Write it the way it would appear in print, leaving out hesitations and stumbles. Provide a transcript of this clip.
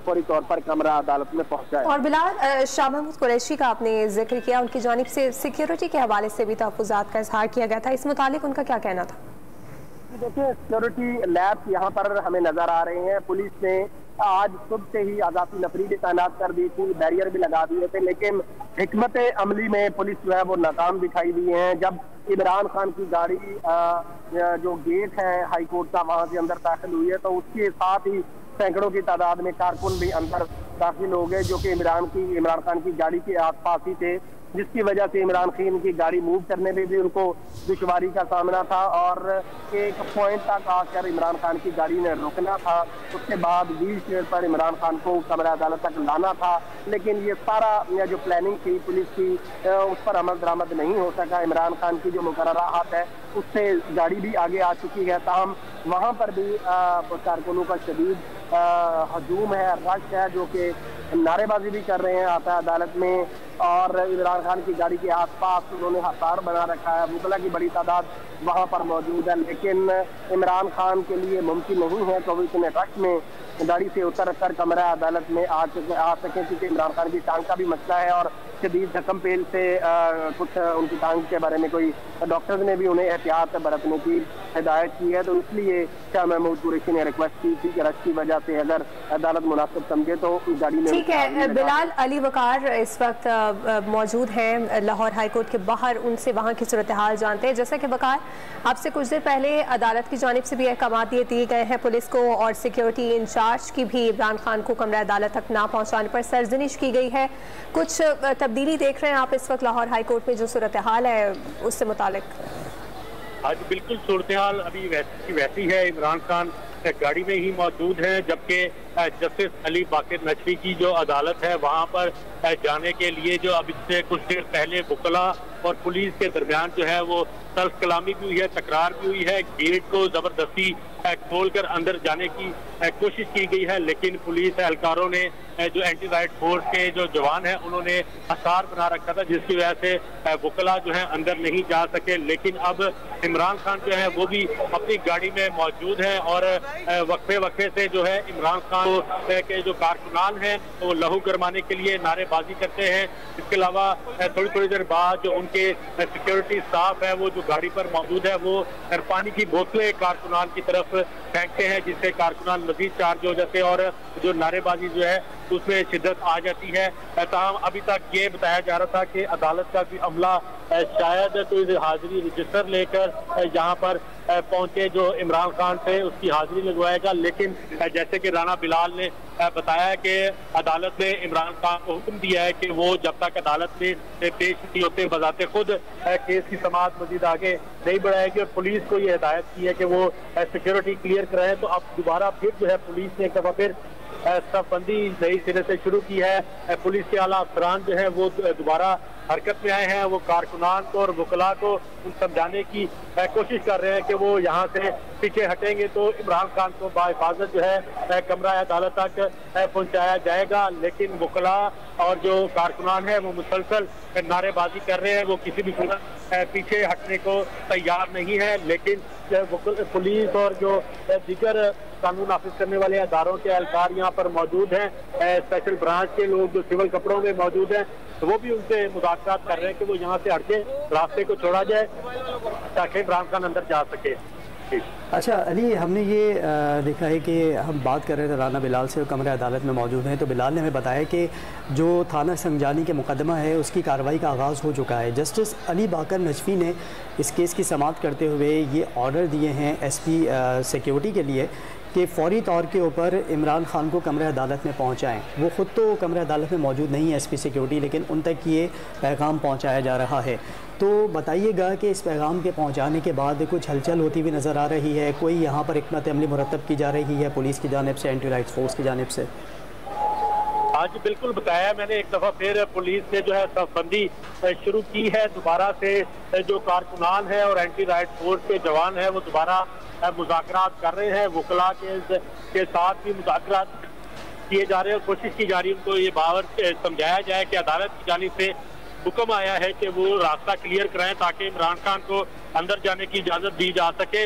फौरी तौर पर कमरा अदालत में पहुंचा है। और बिलाल, शाह महमूद कुरैशी का आपने जिक्र किया, उनकी जानिब से सिक्योरिटी के हवाले से भी तहफ़्फ़ुज़ात का इजहार किया गया था, इस मुतालिक उनका क्या कहना था? देखिए, सिक्योरिटी लैब यहाँ पर हमें नजर आ रहे हैं। पुलिस ने आज सुबह से ही आजादी नफरी भी तैनात कर दी थी, बैरियर भी लगा दिए थे, लेकिन हिकमत अमली में पुलिस जो है वो नाकाम दिखाई दी है। जब इमरान खान की गाड़ी जो गेट है हाई कोर्ट का वहां से अंदर दाखिल हुई है, तो उसके साथ ही सैकड़ों की तादाद में कारकुन भी अंदर दाखिल हो गए, जो कि इमरान खान की गाड़ी के आसपास ही थे, जिसकी वजह से इमरान खान की गाड़ी मूव करने में भी उनको दुश्वारी का सामना था। और एक पॉइंट तक आकर इमरान खान की गाड़ी ने रुकना था, उसके बाद व्हील चेयर पर इमरान खान को कमरा अदालत तक लाना था, लेकिन ये सारा जो प्लानिंग थी पुलिस की उस पर अमल दरामद नहीं हो सका। इमरान खान की जो मुकर्ररात है उससे गाड़ी भी आगे आ चुकी है, ताहम वहाँ पर भी कारकुनों का शदीद हजूम है, रश है, जो कि नारेबाजी भी कर रहे हैं आता अदालत में। और इमरान खान की गाड़ी के आसपास उन्होंने हथियार बना रखा है, वकला की बड़ी तादाद वहाँ पर मौजूद है, लेकिन इमरान खान के लिए मुमकिन नहीं है तो वो इतने रश में गाड़ी से उतर कर कमरा अदालत में आ सके, क्योंकि इमरान खान की टांग का भी मसला है और शदीद जख्म पेल से कुछ उनकी टांग के बारे में कोई डॉक्टर्स ने भी उन्हें एहतियात बरतने की हिदायत की है। तो इसलिए शाह महमूद कुरैशी ने रिक्वेस्ट की थी कि रश की वजह से अगर अदालत मुनासिब समझे तो गाड़ी में। ठीक है बिलाल, अली वकार इस वक्त मौजूद हैं लाहौर हाई कोर्ट के बाहर, उनसे वहाँ की सूरत हाल जानते हैं। जैसा कि वकार, आपसे कुछ देर पहले अदालत की जानिब से भी अहकाम दिए गए हैं पुलिस को, और सिक्योरिटी इंचार्ज की भी इमरान खान को कमरा अदालत तक ना पहुँचाने पर सरजनिश की गई है। कुछ तब्दीली देख रहे हैं आप इस वक्त लाहौर हाई कोर्ट में जो सूरत हाल है उससे मुतालिक? आज बिल्कुल सूरत हाल अभी वैसी है। इमरान खान गाड़ी में ही मौजूद है, जबकि जस्टिस अली बाकर नजफी की जो अदालत है वहां पर जाने के लिए जो अब इससे कुछ देर पहले वकला और पुलिस के दरमियान जो है वो तल्ख कलामी भी हुई है, तकरार भी हुई है। गेट को जबरदस्ती खोलकर अंदर जाने की कोशिश की गई है, लेकिन पुलिस एहलकारों ने जो एंटी राइट फोर्स के जो जवान हैं उन्होंने हसार बना रखा था, जिसकी वजह से वकला जो है अंदर नहीं जा सके। लेकिन अब इमरान खान जो है वो भी अपनी गाड़ी में मौजूद है और वक्फे से जो है इमरान खान के जो कारकुनान हैं वो लहू गरमाने के लिए नारेबाजी करते हैं। इसके अलावा थोड़ी देर बाद जो उनके सिक्योरिटी स्टाफ है वो जो गाड़ी पर मौजूद है वो पानी की बोतलें कारकुनान की तरफ फेंकते हैं, जिससे कारकुनान मजीद चार्ज हो जाते हैं और जो नारेबाजी जो है उसमें शिद्दत आ जाती है। ताहम अभी तक ये बताया जा रहा था कि अदालत का भी अमला शायद कोई हाजिरी रजिस्टर लेकर यहाँ पर पहुंचे जो इमरान खान थे उसकी हाजिरी लगवाएगा, लेकिन जैसे कि राना बिलाल ने बताया कि अदालत ने इमरान खान को हुक्म दिया है कि वो जब तक अदालत में पेश नहीं होते बजाते खुद केस की समाअत मजीद आगे नहीं बढ़ाएगी। और पुलिस को ये हिदायत की है कि वो सिक्योरिटी क्लियर कराए। तो अब दोबारा फिर जो है पुलिस ने एक दफा फिर शराबबंदी नई सिरे से शुरू की है। पुलिस के आला अफसरान जो है वो दोबारा हरकत में आए हैं, वो कारकुनान को और वकला को समझाने की कोशिश कर रहे हैं कि वो यहाँ से पीछे हटेंगे तो इमरान खान को बाहिफाजत जो है कमरा अदालत तक पहुँचाया जाएगा। लेकिन वकला और जो कारकुनान है वो मुसलसल नारेबाजी कर रहे हैं, वो किसी भी सूरत पीछे हटने को तैयार नहीं है। लेकिन पुलिस और जो दीगर कानून नाफिज करने वाले अदारों के एहलकार यहाँ पर मौजूद हैं, स्पेशल ब्रांच के लोग जो सिविल कपड़ों में मौजूद हैं, तो वो भी उनसे मुज़ाकरात कर रहे हैं कि वो यहाँ से हटके रास्ते को छोड़ा जाए ताकि इमरान खान अंदर जा सके। अच्छा अली, हमने ये देखा है कि हम बात कर रहे थे राना बिलाल से, कमरे अदालत में मौजूद हैं, तो बिलाल ने हमें बताया कि जो थाना संजानी के मुकदमा है उसकी कार्रवाई का आगाज़ हो चुका है। जस्टिस अली बाकर नजफी ने इस केस की समाअत करते हुए ये ऑर्डर दिए हैं एसपी सिक्योरिटी के लिए कि फौरी तौर के ऊपर इमरान खान को कमरे अदालत में पहुंचाएं। वो ख़ुद तो कमरे अदालत में मौजूद नहीं है एसपी सिक्योरिटी, लेकिन उन तक ये पैगाम पहुंचाया जा रहा है। तो बताइएगा कि इस पैगाम के पहुंचाने के बाद कुछ हलचल होती हुई नज़र आ रही है, कोई यहाँ पर हिकमत अमली मुरतब की जा रही है पुलिस की जानिब से, एंटी राइट्स फोर्स की जानिब से? आज बिल्कुल बताया मैंने, एक दफ़ा फिर पुलिस ने जो है शराबबंदी शुरू की है। दोबारा से जो कारकुनान है और एंटी राइट फोर्स के जवान है वो दोबारा मुज़ाकरात कर रहे हैं। वकला के साथ भी मुज़ाकरात किए जा रहे हैं और कोशिश की जा रही है उनको ये बावर समझाया जाए कि अदालत की जानिब से हुक्म आया है कि वो रास्ता क्लियर कराएं ताकि इमरान खान को अंदर जाने की इजाज़त दी जा सके।